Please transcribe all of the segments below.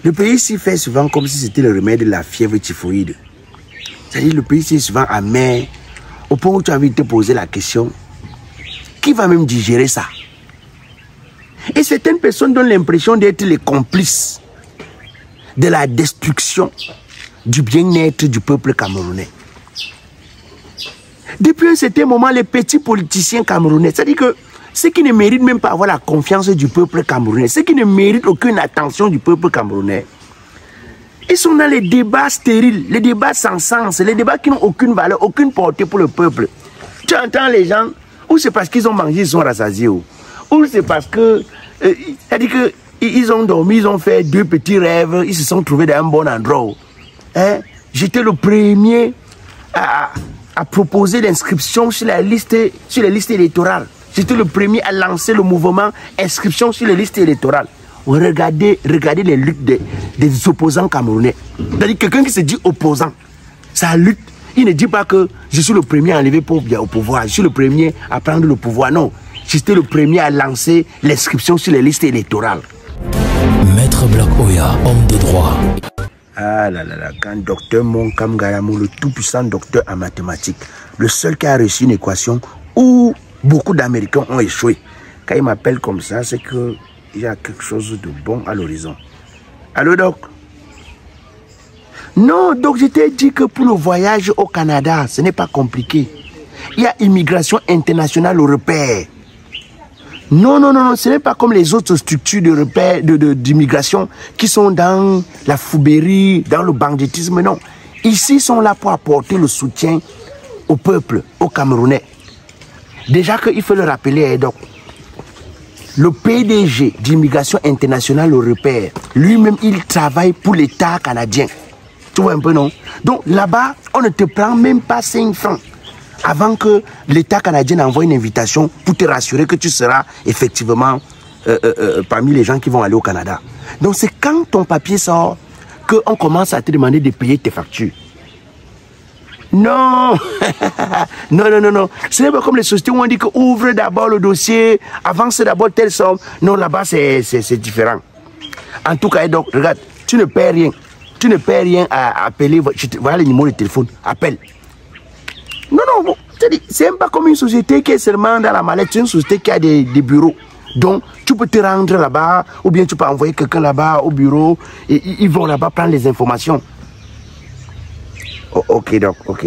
Le pays ici fait souvent comme si c'était le remède de la fièvre typhoïde. C'est-à-dire le pays ici est souvent amer, au point où tu as envie de te poser la question, qui va même digérer ça? Et certaines personnes donnent l'impression d'être les complices de la destruction du bien-être du peuple camerounais. Depuis un certain moment, les petits politiciens camerounais, c'est-à-dire que ceux qui ne méritent même pas avoir la confiance du peuple camerounais, ceux qui ne méritent aucune attention du peuple camerounais, ils sont dans les débats stériles, les débats sans sens, les débats qui n'ont aucune valeur, aucune portée pour le peuple. Tu entends les gens, ou c'est parce qu'ils ont mangé, ils sont rassasiés, ou c'est parce que, c'est-à-dire qu'ils ont dormi, ils ont fait 2 petits rêves, ils se sont trouvés dans un bon endroit. Hein? J'étais le premier à proposer l'inscription sur les listes électorales. J'étais le premier à lancer le mouvement inscription sur les listes électorales. Regardez les luttes des opposants camerounais. C'est-à-dire quelqu'un qui se dit opposant, ça lutte. Il ne dit pas que je suis le premier à enlever au pouvoir, je suis le premier à prendre le pouvoir. Non, j'étais le premier à lancer l'inscription sur les listes électorales. Maître Black Oya, homme de droit. Ah là là là, quand docteur Monkam Garamou, le tout-puissant docteur en mathématiques, le seul qui a reçu une équation où beaucoup d'Américains ont échoué. Quand il m'appelle comme ça, c'est qu'il y a quelque chose de bon à l'horizon. Allô, Doc? Non, donc je t'ai dit que pour le voyage au Canada, ce n'est pas compliqué. Il y a immigration internationale au repère. Non, non, non, non, ce n'est pas comme les autres structures de repère d'immigration qui sont dans la foubérie, dans le banditisme, non. Ici, ils sont là pour apporter le soutien au peuple, aux Camerounais. Déjà qu'il faut le rappeler, donc, le PDG d'immigration internationale au repère, lui-même, il travaille pour l'État canadien. Tu vois un peu, non? Donc là-bas, on ne te prend même pas 5 francs avant que l'État canadien envoie une invitation pour te rassurer que tu seras effectivement parmi les gens qui vont aller au Canada. Donc c'est quand ton papier sort qu'on commence à te demander de payer tes factures. Non, non, non, non, non. Ce n'est pas comme les sociétés où on dit que ouvre d'abord le dossier, avance d'abord telle somme. Non, là-bas c'est différent. En tout cas, donc, regarde, tu ne paies rien. Tu ne paies rien à appeler. Voilà le numéro de téléphone. Appelle. Non, non, bon, c'est même pas comme une société qui est seulement dans la mallette. C'est une société qui a des bureaux. Donc, tu peux te rendre là-bas, ou bien tu peux envoyer quelqu'un là-bas au bureau, et ils vont là-bas prendre les informations. Oh, ok, donc, ok.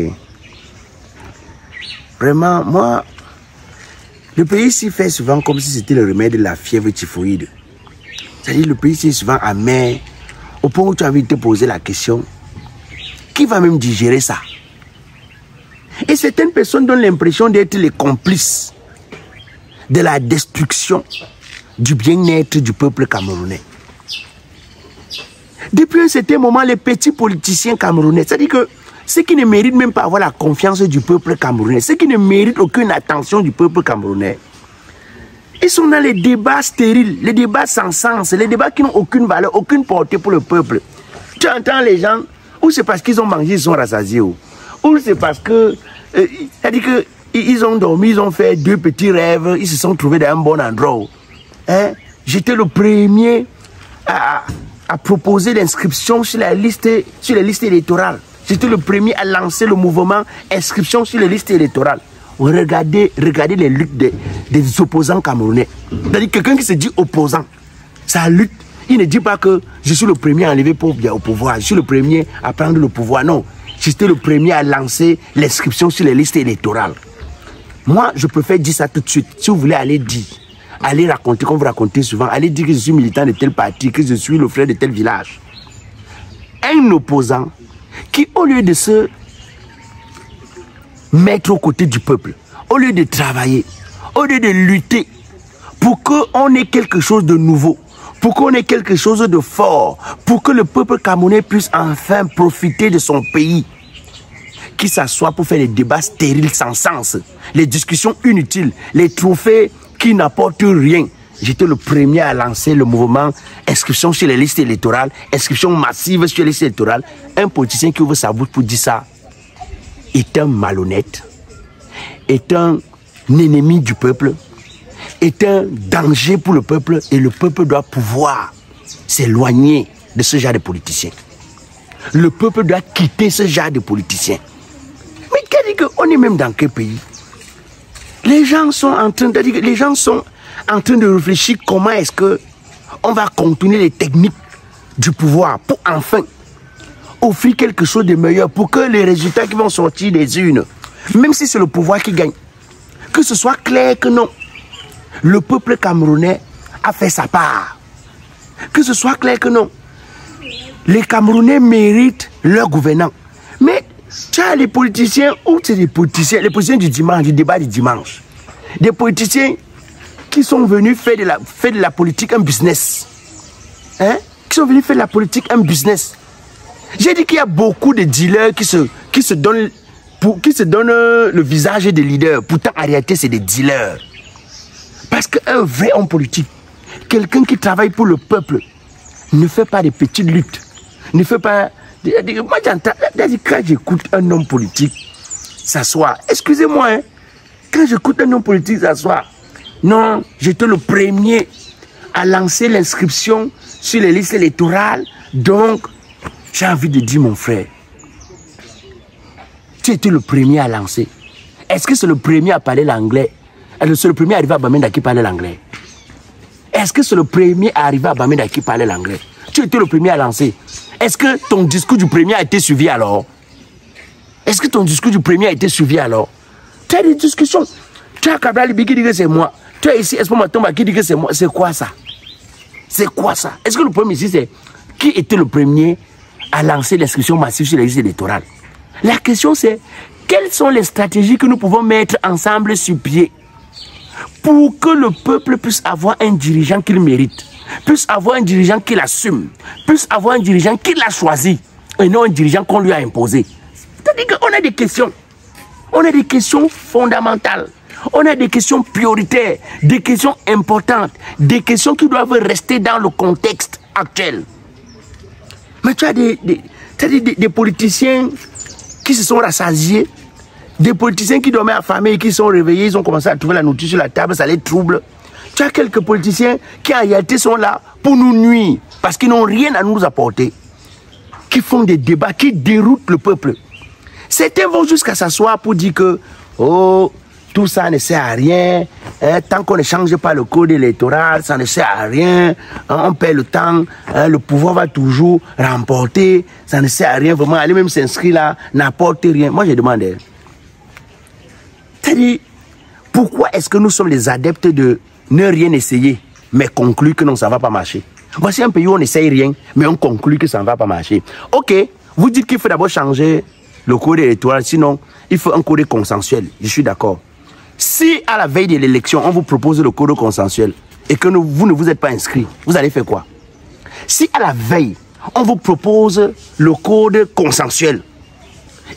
Vraiment, moi, le pays ici fait souvent comme si c'était le remède de la fièvre typhoïde. C'est-à-dire le pays ici est souvent amer, au point où tu as envie de te poser la question, qui va même digérer ça? Et certaines personnes donnent l'impression d'être les complices de la destruction du bien-être du peuple camerounais. Depuis un certain moment, les petits politiciens camerounais, c'est-à-dire que ceux qui ne méritent même pas avoir la confiance du peuple camerounais, ceux qui ne méritent aucune attention du peuple camerounais, ils sont dans les débats stériles, les débats sans sens, les débats qui n'ont aucune valeur, aucune portée pour le peuple. Tu entends les gens, ou c'est parce qu'ils ont mangé, ils sont rassasiés, ou c'est parce que, c'est-à-dire qu'ils ont dormi, ils ont fait 2 petits rêves, ils se sont trouvés dans un bon endroit. Hein? J'étais le premier à proposer l'inscription sur les listes électorales. J'étais le premier à lancer le mouvement inscription sur les listes électorales. Regardez les luttes des opposants camerounais. C'est-à-dire quelqu'un qui se dit opposant, ça lutte. Il ne dit pas que je suis le premier à enlever au pouvoir, je suis le premier à prendre le pouvoir. Non, j'étais le premier à lancer l'inscription sur les listes électorales. Moi, je préfère dire ça tout de suite. Si vous voulez aller dire, allez raconter, comme vous racontez souvent, allez dire que je suis militant de tel parti, que je suis le frère de tel village. Un opposant qui, au lieu de se mettre aux côtés du peuple, au lieu de travailler, au lieu de lutter pour qu'on ait quelque chose de nouveau, pour qu'on ait quelque chose de fort, pour que le peuple camerounais puisse enfin profiter de son pays, qui s'assoit pour faire des débats stériles sans sens, les discussions inutiles, les trophées qui n'apportent rien. J'étais le premier à lancer le mouvement inscription sur les listes électorales, inscription massive sur les listes électorales. Un politicien qui ouvre sa bouche pour dire ça est un malhonnête, est un ennemi du peuple, est un danger pour le peuple, et le peuple doit pouvoir s'éloigner de ce genre de politiciens. Le peuple doit quitter ce genre de politiciens. Mais qu'est-ce qu'on est même dans quel pays? Les gens sont en train de réfléchir comment est-ce que on va contourner les techniques du pouvoir pour enfin offrir quelque chose de meilleur pour que les résultats qui vont sortir des urnes, même si c'est le pouvoir qui gagne, que ce soit clair que non, le peuple camerounais a fait sa part. Que ce soit clair que non, les Camerounais méritent leur gouvernant. Mais tu as les politiciens, ou c'est les politiciens du dimanche, du débat du dimanche. Des politiciens qui sont venus faire de la politique un business. Hein? Qui sont venus faire de la politique un business. J'ai dit qu'il y a beaucoup de dealers qui se donnent le visage des leaders. Pourtant, en réalité, c'est des dealers. Parce qu'un vrai homme politique, quelqu'un qui travaille pour le peuple, ne fait pas de petites luttes. Ne fait pas... Moi, j'entends... Quand j'écoute un homme politique s'asseoir, excusez-moi, hein, quand j'écoute un homme politique s'asseoir, non, j'étais le premier à lancer l'inscription sur les listes électorales. Donc, j'ai envie de dire, mon frère, tu étais le premier à lancer. Est-ce que c'est le premier à parler l'anglais? C'est le premier à arriver à Bamenda qui parlait l'anglais? Est-ce que c'est le premier à arriver à Bamenda qui parlait l'anglais? Tu étais le premier à lancer. Est-ce que ton discours du premier a été suivi alors? Est-ce que ton discours du premier a été suivi alors? Tu as des discussions. Tu as Cabral Libi qui dit que c'est moi. Tu as ici Espo Matomba qui dit que c'est moi. C'est quoi ça? C'est quoi ça? Est-ce que le problème ici, c'est qui était le premier à lancer l'inscription massive sur les listes électorales? La question, c'est quelles sont les stratégies que nous pouvons mettre ensemble sur pied pour que le peuple puisse avoir un dirigeant qu'il mérite, puisse avoir un dirigeant qu'il assume, puisse avoir un dirigeant qu'il a choisi et non un dirigeant qu'on lui a imposé. C'est-à-dire qu'on a des questions. On a des questions fondamentales. On a des questions prioritaires, des questions importantes, des questions qui doivent rester dans le contexte actuel. Mais tu as des politiciens qui se sont rassasiés, des politiciens qui dormaient affamés et qui sont réveillés, ils ont commencé à trouver la nourriture sur la table, ça les trouble. Tu as quelques politiciens qui en réalité sont là pour nous nuire, parce qu'ils n'ont rien à nous apporter, qui font des débats, qui déroutent le peuple. Certains vont jusqu'à s'asseoir pour dire que, oh, tout ça ne sert à rien, hein, tant qu'on ne change pas le code électoral, ça ne sert à rien, hein, on perd le temps, hein, le pouvoir va toujours remporter, ça ne sert à rien, vraiment, aller même s'inscrire là, n'apporte rien. Moi, je demande, c'est-à-dire, pourquoi est-ce que nous sommes les adeptes de ne rien essayer, mais conclure que non, ça ne va pas marcher? Voici un pays où on n'essaye rien, mais on conclut que ça ne va pas marcher. Ok, vous dites qu'il faut d'abord changer le code électoral, sinon, il faut un code consensuel, je suis d'accord. Si à la veille de l'élection, on vous propose le code consensuel et que vous ne vous êtes pas inscrit, vous allez faire quoi? Si à la veille, on vous propose le code consensuel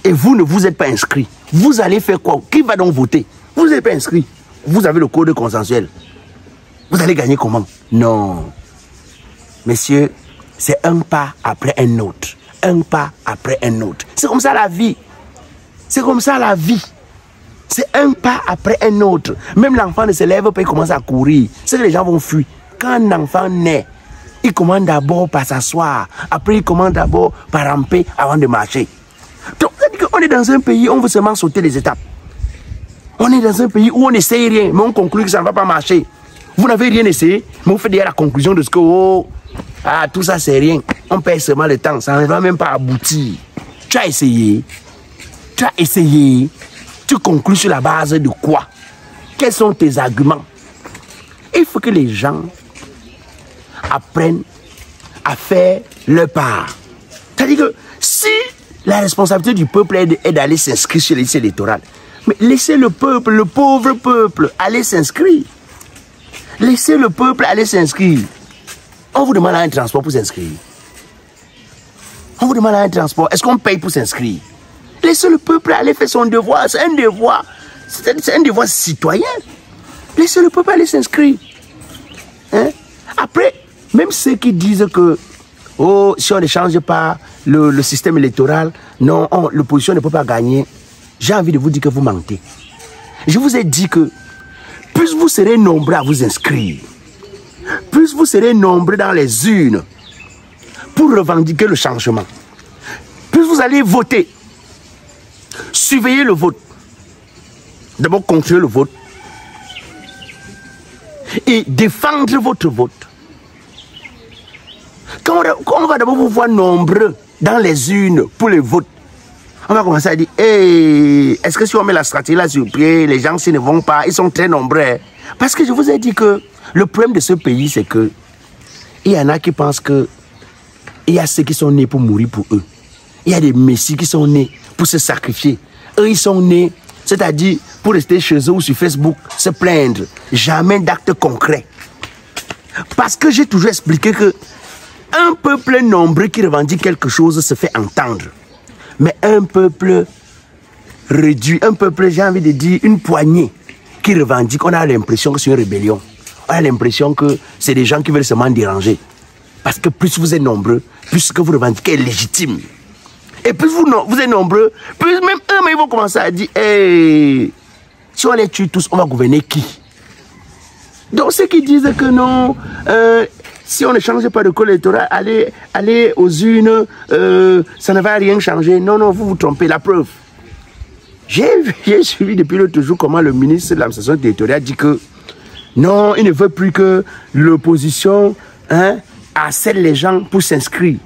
et vous ne vous êtes pas inscrit, vous allez faire quoi? Qui va donc voter? Vous n'êtes pas inscrit, vous avez le code consensuel. Vous allez gagner comment? Non. Messieurs, c'est un pas après un autre. Un pas après un autre. C'est comme ça la vie. C'est comme ça la vie. C'est un pas après un autre. Même l'enfant ne se lève pas, il commence à courir. C'est que les gens vont fuir. Quand un enfant naît, il commence d'abord par s'asseoir. Après, il commence d'abord par ramper avant de marcher. Donc, on est dans un pays où on veut seulement sauter les étapes. On est dans un pays où on n'essaye rien, mais on conclut que ça ne va pas marcher. Vous n'avez rien essayé, mais vous faites déjà la conclusion de ce que, oh, ah, tout ça c'est rien. On perd seulement le temps, ça ne va même pas aboutir. Tu as essayé. Tu as essayé. Tu conclus sur la base de quoi? Quels sont tes arguments? Il faut que les gens apprennent à faire leur part. C'est-à-dire que si la responsabilité du peuple est d'aller s'inscrire sur les listes électorales, mais laissez le peuple, le pauvre peuple, aller s'inscrire. Laissez le peuple aller s'inscrire. On vous demande un transport pour s'inscrire. On vous demande un transport. Est-ce qu'on paye pour s'inscrire? Laissez le peuple aller faire son devoir. C'est un devoir. C'est un devoir citoyen. Laissez le peuple aller s'inscrire. Hein? Après, même ceux qui disent que oh, si on ne change pas le système électoral, non, l'opposition ne peut pas gagner. J'ai envie de vous dire que vous mentez. Je vous ai dit que plus vous serez nombreux à vous inscrire, plus vous serez nombreux dans les urnes, pour revendiquer le changement. Puis vous allez voter. Surveillez le vote. D'abord, contrôler le vote. Et défendre votre vote. Quand on va d'abord vous voir nombreux dans les urnes pour les votes, on va commencer à dire, hey, est-ce que si on met la stratégie là sur pied, les gens s'ils ne vont pas, ils sont très nombreux. Parce que je vous ai dit que le problème de ce pays, c'est que il y en a qui pensent que il y a ceux qui sont nés pour mourir pour eux. Il y a des messies qui sont nés pour se sacrifier. Eux, ils sont nés, c'est-à-dire pour rester chez eux ou sur Facebook, se plaindre. Jamais d'actes concrets. Parce que j'ai toujours expliqué que un peuple nombreux qui revendique quelque chose se fait entendre. Mais un peuple réduit, un peuple, j'ai envie de dire, une poignée qui revendique, on a l'impression que c'est une rébellion. On a l'impression que c'est des gens qui veulent seulement déranger. Parce que plus vous êtes nombreux, plus ce que vous revendiquez est légitime. Et plus vous êtes nombreux, plus même eux, mais ils vont commencer à dire, hey, si on les tue tous, on va gouverner qui? Donc ceux qui disent que non, si on ne change pas de code électoral, allez aux urnes, ça ne va rien changer. Non, non, vous vous trompez. La preuve. J'ai suivi depuis l'autre jour comment le ministre de l'administration territoriale dit que non, il ne veut plus que l'opposition harcèle les gens pour s'inscrire.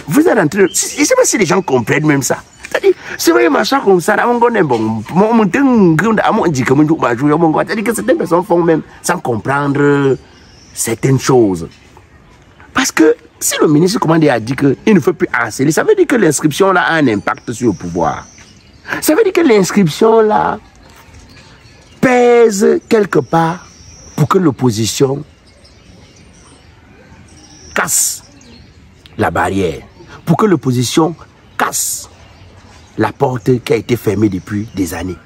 Vous êtes en train de... Je ne sais pas si les gens comprennent même ça. C'est-à-dire, c'est vrai, machin comme ça, c'est-à-dire que certaines personnes font même sans comprendre certaines choses. Parce que si le ministre commandé a dit qu'il ne faut plus harceler, ça veut dire que l'inscription là a un impact sur le pouvoir. Ça veut dire que l'inscription là pèse quelque part pour que l'opposition casse la barrière, pour que l'opposition casse la porte qui a été fermée depuis des années.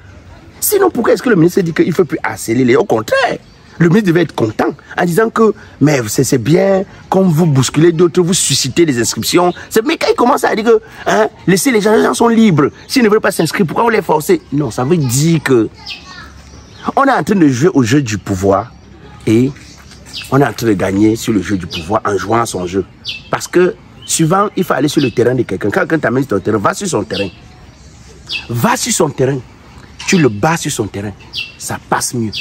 Sinon, pourquoi est-ce que le ministre dit qu'il ne faut plus harceler? Au contraire, le ministre devait être content en disant que mais c'est bien, comme vous bousculez d'autres, vous suscitez des inscriptions. Mais quand il commence à dire que laissez les gens sont libres, s'ils ne veulent pas s'inscrire, pourquoi vous les forcez? Non, ça veut dire que on est en train de jouer au jeu du pouvoir et on est en train de gagner sur le jeu du pouvoir en jouant à son jeu. Parce que souvent, il faut aller sur le terrain de quelqu'un. Quand quelqu'un t'amène sur ton terrain, va sur son terrain. Va sur son terrain. Tu le bats sur son terrain. Ça passe mieux.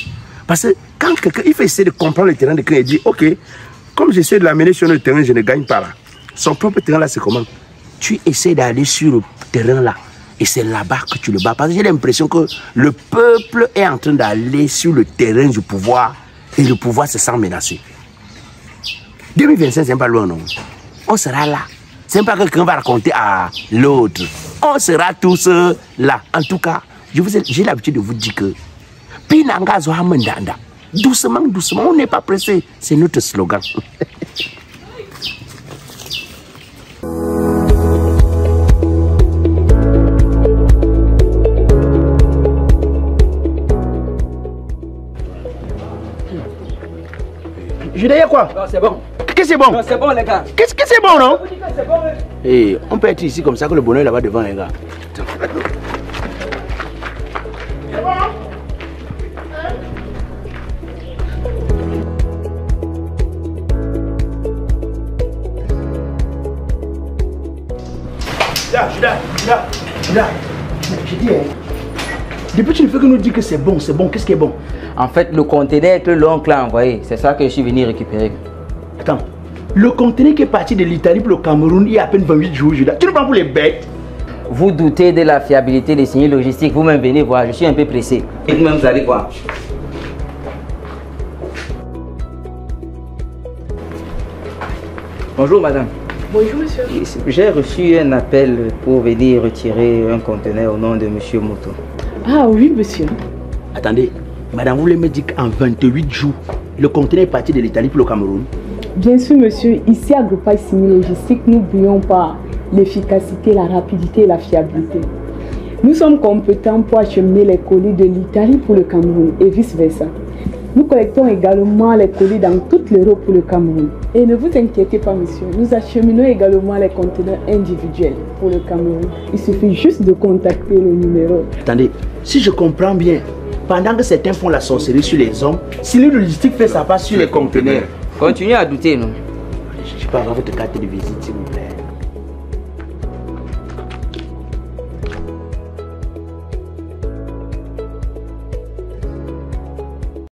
Parce que quand quelqu'un, il faut essayer de comprendre le terrain de quelqu'un et dire, ok, comme j'essaie de l'amener sur le terrain, je ne gagne pas là. Son propre terrain là, c'est comment? Tu essaies d'aller sur le terrain là. Et c'est là-bas que tu le bats. Parce que j'ai l'impression que le peuple est en train d'aller sur le terrain du pouvoir et le pouvoir se sent menacé. 2025, c'est pas loin, non? On sera là. C'est pas que quelqu'un va raconter à l'autre. On sera tous là. En tout cas, j'ai l'habitude de vous dire que doucement, doucement, on n'est pas pressé. C'est notre slogan. Je dis quoi? Non, c'est bon. Qu'est-ce que c'est bon? Non, c'est bon, les gars. Qu'est-ce que c'est bon, non? C'est bon, Et on peut être ici comme ça que le bonheur est là-bas devant, les gars. Là. Je dis, depuis tu ne fais que nous dire que c'est bon, qu'est-ce qui est bon? En fait, le conteneur que l'oncle a envoyé, c'est ça que je suis venu récupérer. Attends, le conteneur qui est parti de l'Italie pour le Cameroun il y a à peine 28 jours, Judas. Tu le prends pour les bêtes? Vous doutez de la fiabilité des signes logistiques, vous-même venez voir, je suis un peu pressé. Et vous-même, vous allez voir. Bonjour madame. Bonjour monsieur. J'ai reçu un appel pour venir retirer un conteneur au nom de monsieur Moto. Ah oui monsieur. Attendez, madame, vous voulez me dire qu'en 28 jours, le conteneur est parti de l'Italie pour le Cameroun? Bien sûr monsieur, ici à Groupage Signes Logistique, nous n'oublions pas l'efficacité, la rapidité et la fiabilité. Nous sommes compétents pour acheminer les colis de l'Italie pour le Cameroun et vice-versa. Nous collectons également les colis dans toute l'Europe pour le Cameroun. Et ne vous inquiétez pas monsieur, nous acheminons également les conteneurs individuels pour le Cameroun. Il suffit juste de contacter le numéro. Attendez, si je comprends bien, pendant que certains font la sorcellerie sur les hommes, si le logistique fait sa part sur les conteneurs. Continuez à douter, non? Je peux avoir votre carte de visite, s'il vous plaît.